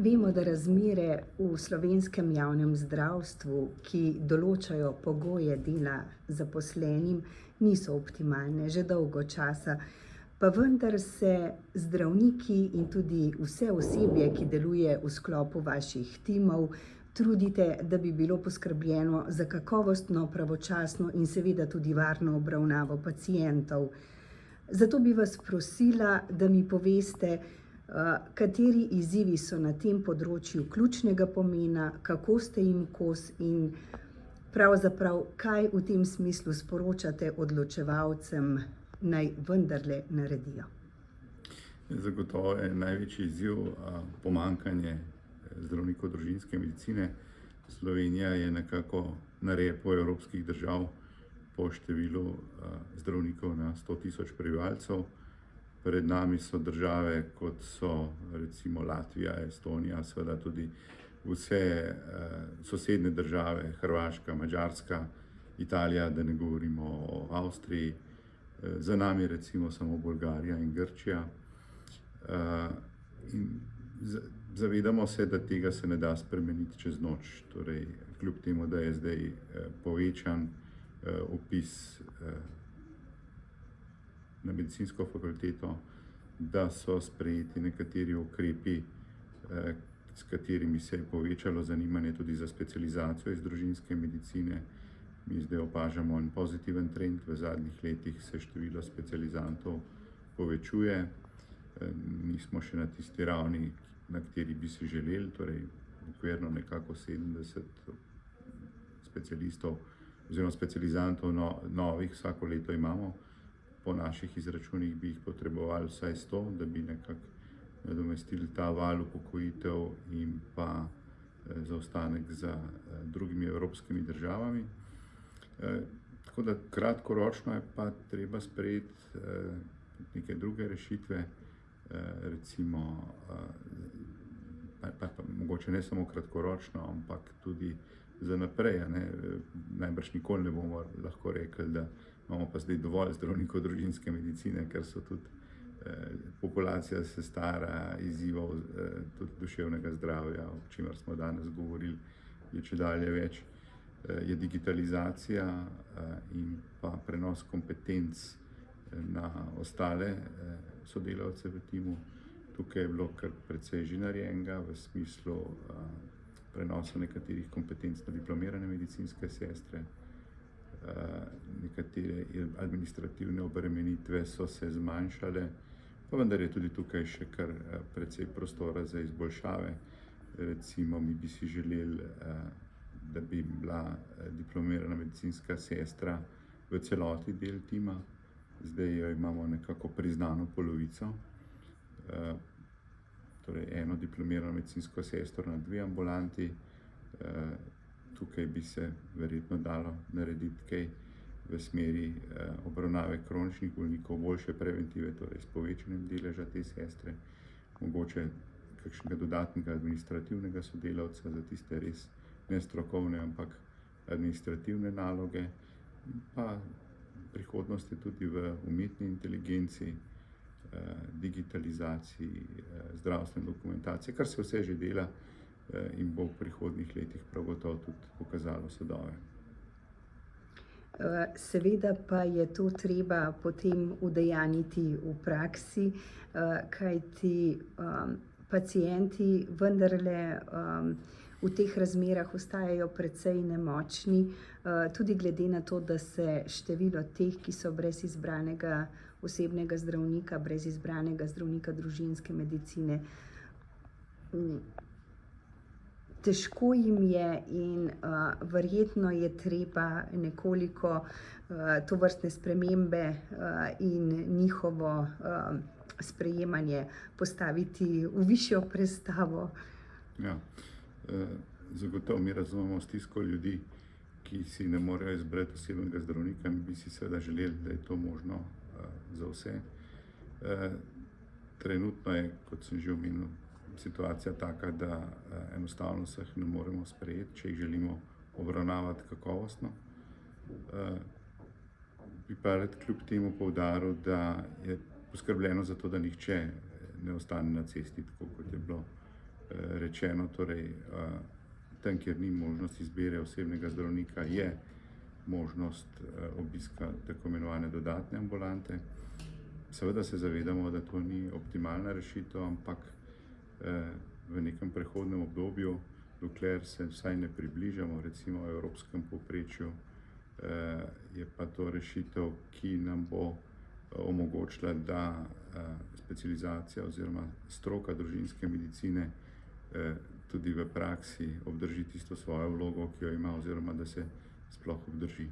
Vemo, da razmere v slovenskem javnem zdravstvu, ki določajo pogoje dela zaposlenim, niso optimalne že dolgo časa. Pa vendar se zdravniki in tudi vse osebje, ki deluje v sklopu vaših timov, trudite, da bi bilo poskrbljeno za kakovostno, pravočasno in seveda tudi varno obravnavo pacientov. Zato bi vas prosila, da mi poveste, kateri izzivi so na tem področju ključnega pomena, kako ste jim kos in pravzaprav kaj v tem smislu sporočate odločevalcem, naj vendarle naredijo. Zagotovo je največji izziv pomanjkanje zdravnikov družinske medicine. Slovenija je nekako na repu evropskih držav po številu zdravnikov na 100.000 prebivalcev. Pred nami so države, kot so recimo Latvija, Estonija, seveda tudi vse sosednje države, Hrvaška, Madžarska, Italija, da ne govorimo o Avstriji. Za nami recimo samo Bolgarija in Grčija. In zavedamo se, da tega se ne da spremeniti čez noč. Torej, kljub temu, da je zdaj povečan vpis na medicinsko fakulteto, da so sprejeti nekateri ukrepi, s katerimi se je povečalo zanimanje tudi za specializacijo iz družinske medicine. Mi zdaj opažamo en pozitiven trend, v zadnjih letih se število specializantov povečuje. Nismo še na tisti ravni, na kateri bi si želeli, torej okvirno nekako 70 specialistov oziroma specializantov novih vsako leto imamo. Po naših izračunih bi jih potrebovali vsaj 100, da bi nekako nadomestili ta val upokojitev in pa zaostanek za drugimi evropskimi državami. Tako da kratkoročno je pa treba sprejeti neke druge rešitve, recimo, pa mogoče ne samo kratkoročno, ampak tudi za naprej. Najbrž nikoli ne bomo lahko rekli, da imamo pa zdaj dovolj zdravnikov družinske medicine, ker so tudi populacija se stara, izzivov tudi duševnega zdravja, o čemer smo danes govorili, je čedalje več. Je digitalizacija in pa prenos kompetenc na ostale sodelavce v timu. Tukaj je bilo kar precej že narejenega v smislu prenosa nekaterih kompetenc na diplomirane medicinske sestre. Nekatere administrativne obremenitve so se zmanjšale, pa vendar je tudi tukaj še kar precej prostora za izboljšave. Recimo, mi bi si želeli, da bi bila diplomirana medicinska sestra v celoti del tima. Zdaj jo imamo nekako priznano polovico, torej eno diplomirano medicinsko sestro na 2 ambulanti. Tukaj bi se verjetno dalo narediti kaj v smeri obravnave kroničnih bolnikov, boljše preventive, torej s povečanjem deleža te sestre, mogoče kakšnega dodatnega administrativnega sodelavca za tiste res ne strokovne, ampak administrativne naloge, pa prihodnosti tudi v umetni inteligenci, digitalizaciji zdravstvene dokumentacije, kar se vse že dela in bo v prihodnjih letih prav gotovo tudi pokazalo sadove. Seveda pa je to treba potem udejanjiti v praksi, kajti pacienti vendarle v teh razmerah ostajajo precej nemočni, tudi glede na to, da se število teh, ki so brez izbranega osebnega zdravnika, brez izbranega zdravnika družinske medicine, težko jim je in verjetno je treba nekoliko tovrstne spremembe in njihovo sprejemanje postaviti v višjo prestavo. Ja, zagotovo mi razumemo stisko ljudi, ki si ne morejo izbrati osebnega zdravnika, in bi si seveda želeli, da je to možno za vse. Trenutno je, kot sem že omenil, situacija taka, da enostavno vseh ne moremo sprejeti, če jih želimo obravnavati kakovostno. Bi pa rad kljub temu poudaril, da je poskrbljeno za to, da nihče ne ostane na cesti, tako kot je bilo rečeno, torej tam, kjer ni možnost izbire osebnega zdravnika, je možnost obiska tako imenovane dodatne ambulante. Seveda se zavedamo, da to ni optimalna rešitev, ampak v nekem prehodnem obdobju, dokler se vsaj ne približamo recimo evropskem povprečju, je pa to rešitev, ki nam bo omogočila, da specializacija oziroma stroka družinske medicine tudi v praksi obdrži tisto svojo vlogo, ki jo ima, oziroma da se sploh obdrži.